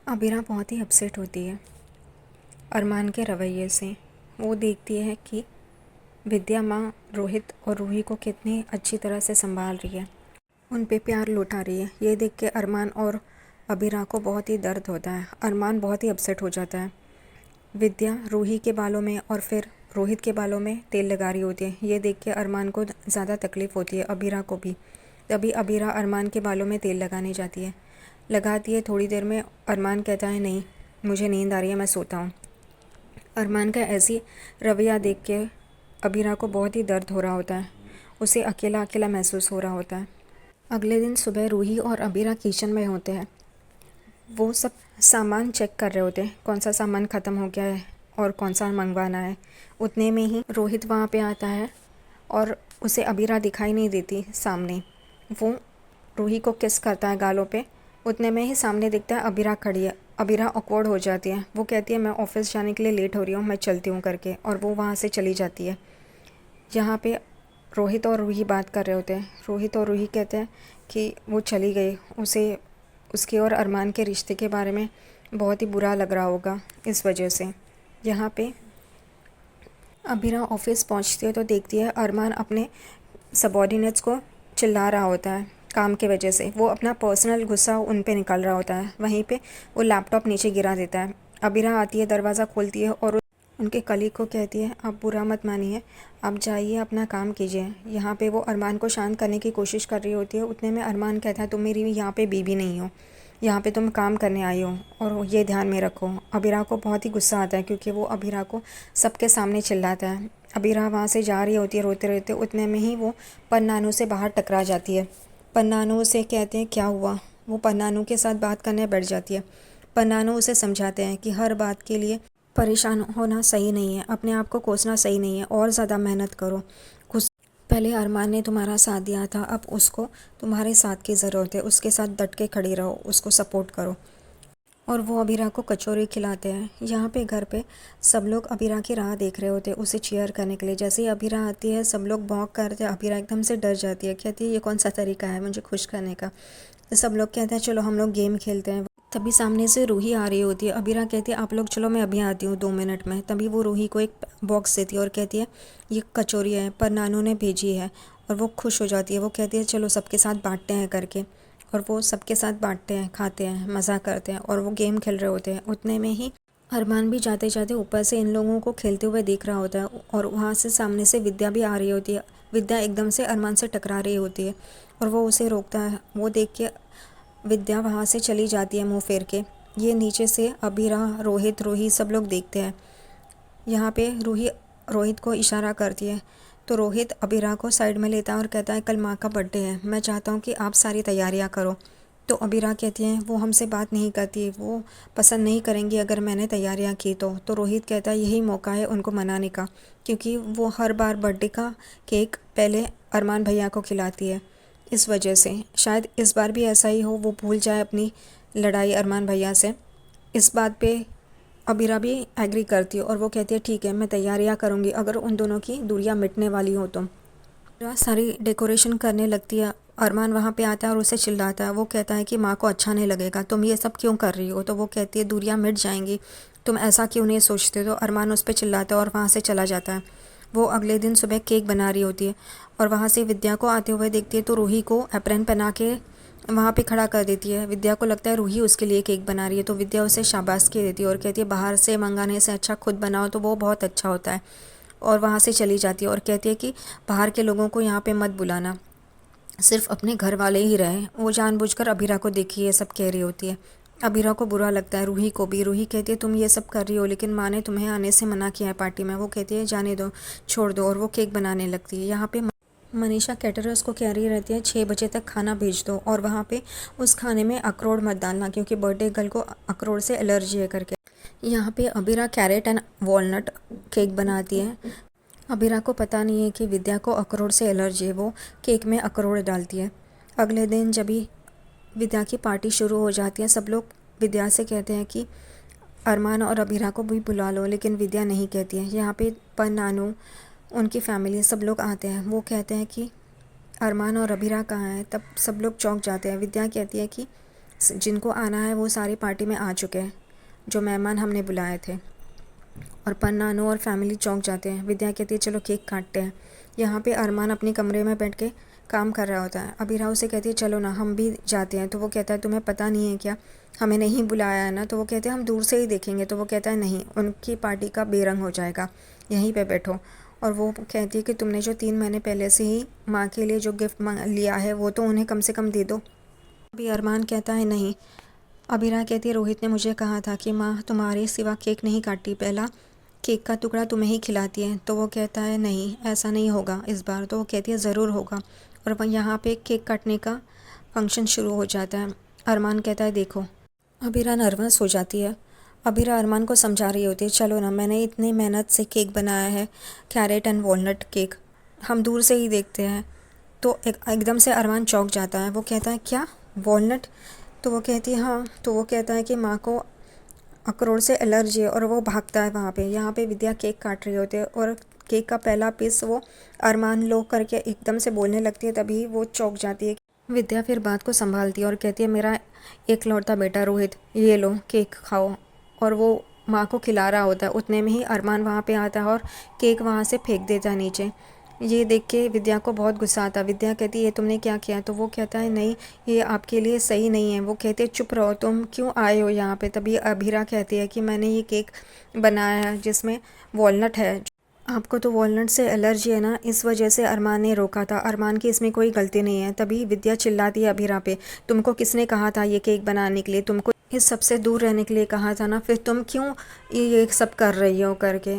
अबीरा बहुत ही अपसेट होती है अरमान के रवैये से। वो देखती है कि विद्या माँ रोहित और रूही को कितनी अच्छी तरह से संभाल रही है, उन पे प्यार लुटा रही है। ये देख के अरमान और अबीरा को बहुत ही दर्द होता है। अरमान बहुत ही अपसेट हो जाता है। विद्या रूही के बालों में और फिर रोहित के बालों में तेल लगा रही होती है। ये देख के अरमान को ज़्यादा तकलीफ़ होती है, अबीरा को भी। तभी अबीरा अरमान के बालों में तेल लगाने जाती है। लगाती है, थोड़ी देर में अरमान कहता है, नहीं मुझे नींद आ रही है, मैं सोता हूँ। अरमान का ऐसी रवैया देख के अबीरा को बहुत ही दर्द हो रहा होता है। उसे अकेला अकेला महसूस हो रहा होता है। अगले दिन सुबह रूही और अबीरा किचन में होते हैं। वो सब सामान चेक कर रहे होते हैं, कौन सा सामान ख़त्म हो गया है और कौन सा मंगवाना है। उतने में ही रोहित वहाँ पे आता है और उसे अबीरा दिखाई नहीं देती सामने। वो रूही को किस करता है गालों पे। उतने में ही सामने दिखता है अबीरा खड़ी है। अबीरा ऑकवर्ड हो जाती है। वो कहती है, मैं ऑफिस जाने के लिए लेट हो रही हूँ, मैं चलती हूँ करके, और वो वहाँ से चली जाती है। यहाँ पे रोहित और रूही बात कर रहे होते हैं। रोहित और रूही कहते हैं कि वो चली गई, उसे उसके और अरमान के रिश्ते के बारे में बहुत ही बुरा लग रहा होगा इस वजह से। यहाँ पे अबीरा ऑफिस पहुँचती है तो देखती है अरमान अपने सबॉर्डिनेट्स को चिल्ला रहा होता है काम के वजह से। वो अपना पर्सनल गुस्सा उन पे निकाल रहा होता है। वहीं पे वो लैपटॉप नीचे गिरा देता है। अबीरा आती है, दरवाज़ा खोलती है और उनके कलीग को कहती है, आप बुरा मत मानिए, आप जाइए अपना काम कीजिए। यहाँ पे वो अरमान को शांत करने की कोशिश कर रही होती है। उतने में अरमान कहता है, तुम मेरी यहाँ पे बीवी नहीं हो, यहाँ पे तुम काम करने आई हो और ये ध्यान में रखो। अबीरा को बहुत ही गुस्सा आता है क्योंकि वो अबीरा को सबके सामने चिल्लाता है। अबीरा वहाँ से जा रही होती है रोते रोते। उतने में ही वो पन्नानू से बाहर टकरा जाती है। पन्नानू उसे कहते हैं, क्या हुआ। वो पन्नानू के साथ बात करने बैठ जाती है। पन्नानू उसे समझाते हैं कि हर बात के लिए परेशान होना सही नहीं है, अपने आप को कोसना सही नहीं है, और ज़्यादा मेहनत करो। कुछ पहले अरमान ने तुम्हारा साथ दिया था, अब उसको तुम्हारे साथ की ज़रूरत है, उसके साथ डट के खड़ी रहो, उसको सपोर्ट करो। और वो अबीरा को कचौरी खिलाते हैं। यहाँ पे घर पे सब लोग अबीरा की राह देख रहे होते हैं उसे चीयर करने के लिए। जैसे ही अबीरा आती है सब लोग भौंक करते हैं। अबीरा एकदम से डर जाती है, कहती है, ये कौन सा तरीका है मुझे खुश करने का। तो सब लोग कहते हैं, चलो हम लोग गेम खेलते हैं। तभी सामने से रूही आ रही होती है। अबीरा कहती है, आप लोग चलो, मैं अभी आती हूँ 2 मिनट में। तभी वो रूही को एक बॉक्स देती है और कहती है, ये कचौरी है, पर नानू ने भेजी है। और वो खुश हो जाती है। वो कहती है, चलो सबके साथ बांटते हैं करके। और वो सबके साथ बांटते हैं, खाते हैं, मज़ा करते हैं और वो गेम खेल रहे होते हैं। उतने में ही अरमान भी जाते जाते ऊपर से इन लोगों को खेलते हुए देख रहा होता है और वहाँ से सामने से विद्या भी आ रही होती है। विद्या एकदम से अरमान से टकरा रही होती है और वो उसे रोकता है। वो देख के विद्या वहाँ से चली जाती है मुंह फेर के। ये नीचे से अबीरा, रोहित, रूही सब लोग देखते हैं। यहाँ पे रूही रोहित को इशारा करती है तो रोहित अबीरा को साइड में लेता है और कहता है, कल माँ का बर्थडे है, मैं चाहता हूँ कि आप सारी तैयारियाँ करो। तो अबीरा कहती है, वो हमसे बात नहीं करती, वो पसंद नहीं करेंगी अगर मैंने तैयारियाँ की तो रोहित कहता है, यही मौका है उनको मनाने का, क्योंकि वो हर बार बर्थडे का केक पहले अरमान भैया को खिलाती है। इस वजह से शायद इस बार भी ऐसा ही हो, वो भूल जाए अपनी लड़ाई अरमान भैया से। इस बात पे अबीरा भी एग्री करती है और वो कहती है, ठीक है मैं तैयारियां करूँगी अगर उन दोनों की दूरियां मिटने वाली हो तो। अबीरा सारी डेकोरेशन करने लगती है। अरमान वहाँ पे आता है और उसे चिल्लाता है। वो कहता है कि माँ को अच्छा नहीं लगेगा, तुम ये सब क्यों कर रही हो। तो वो कहती है, दूरियां मिट जाएंगी, तुम ऐसा क्यों नहीं सोचते। तो अरमान उस पर चिल्लाता है और वहाँ से चला जाता है। वो अगले दिन सुबह केक बना रही होती है और वहाँ से विद्या को आते हुए देखती है तो रूही को अप्रैन पहना के वहाँ पे खड़ा कर देती है। विद्या को लगता है रूही उसके लिए केक बना रही है तो विद्या उसे शाबाशी देती है और कहती है, बाहर से मंगाने से अच्छा खुद बनाओ तो वो बहुत अच्छा होता है। और वहाँ से चली जाती है और कहती है कि बाहर के लोगों को यहाँ पे मत बुलाना, सिर्फ अपने घर वाले ही रहें। वो जानबूझकर अबीरा को देखी ये सब कह रही होती है। अबीरा को बुरा लगता है, रूही को भी। रूही कहती है, तुम ये सब कर रही हो लेकिन माँ ने तुम्हें आने से मना किया है पार्टी में। वो कहती है, जाने दो, छोड़ दो, और वो केक बनाने लगती है। यहाँ पे मनीषा कैटरर्स को कह रही रहती है, 6 बजे तक खाना भेज दो और वहाँ पे उस खाने में अखरोट मत डालना क्योंकि बर्थडे गर्ल को अखरोट से एलर्जी है करके। यहाँ पे Abira carrot and walnut cake बनाती है। अबीरा को पता नहीं है कि विद्या को अखरोट से एलर्जी है, वो केक में अखरोट डालती है। अगले दिन जब भी विद्या की पार्टी शुरू हो जाती है, सब लोग विद्या से कहते हैं कि अरमान और अबीरा को भी बुला लो, लेकिन विद्या नहीं कहती है। यहाँ पे पर नानू, उनकी फैमिली, सब लोग आते हैं। वो कहते हैं कि अरमान और अबीरा कहाँ हैं। तब सब लोग चौंक जाते हैं। विद्या कहती है कि जिनको आना है वो सारे पार्टी में आ चुके हैं, जो मेहमान हमने बुलाए थे। और पन्नानो और फैमिली चौंक जाते हैं। विद्या कहती है चलो केक काटते हैं। यहाँ पे अरमान अपने कमरे में बैठ के काम कर रहा होता है। अभिराव से कहती है चलो ना हम भी जाते हैं। तो वो कहता है तुम्हें पता नहीं है क्या, हमें नहीं बुलाया है ना। तो वो कहते हैं हम दूर से ही देखेंगे। तो वो कहता है नहीं, उनकी पार्टी का बेरंग हो जाएगा, यहीं पे बैठो। और वो कहती है कि तुमने जो 3 महीने पहले से ही माँ के लिए जो गिफ्ट लिया है वो तो उन्हें कम से कम दे दो। अभी अरमान कहता है नहीं। अभिरा कहती है रोहित ने मुझे कहा था कि माँ तुम्हारे सिवा केक नहीं काटती, पहला केक का टुकड़ा तुम्हें ही खिलाती है। तो वो कहता है नहीं, ऐसा नहीं होगा इस बार। तो वो कहती है ज़रूर होगा। और वह यहाँ पे केक काटने का फंक्शन शुरू हो जाता है। अरमान कहता है देखो। अभिरा नर्वस हो जाती है। अभिरा अरमान को समझा रही होती है चलो ना, मैंने इतनी मेहनत से केक बनाया है, कैरेट एंड वॉलनट केक, हम दूर से ही देखते हैं। तो एकदम से अरमान चौंक जाता है। वो कहता है क्या, वॉलनट? तो वो कहती है हाँ। तो वो कहता है कि माँ को अखरोट से एलर्जी है और वो भागता है वहाँ पे। यहाँ पे विद्या केक काट रही होती है और केक का पहला पीस वो अरमान लो करके एकदम से बोलने लगती है, तभी वो चौंक जाती है। विद्या फिर बात को संभालती है और कहती है मेरा एकलौता बेटा रोहित, ये लो केक खाओ। और वो माँ को खिला रहा होता है, उतने में ही अरमान वहाँ पे आता है और केक वहाँ से फेंक देता है नीचे। ये देख के विद्या को बहुत गुस्सा आता है। विद्या कहती है ये तुमने क्या किया? तो वो कहता है नहीं, ये आपके लिए सही नहीं है। वो कहते हैं चुप रहो, तुम क्यों आए हो यहाँ पे? तभी अभिरा कहती है कि मैंने ये केक बनाया है जिसमें वॉलनट है। आपको तो वॉलनट से एलर्जी है ना, इस वजह से अरमान ने रोका था। अरमान की इसमें कोई गलती नहीं है। तभी विद्या चिल्लाती है अभिरा पे, तुमको किसने कहा था ये केक बनाने के लिए? तुमको इस सब से दूर रहने के लिए कहा था ना, फिर तुम क्यों ये सब कर रही हो करके।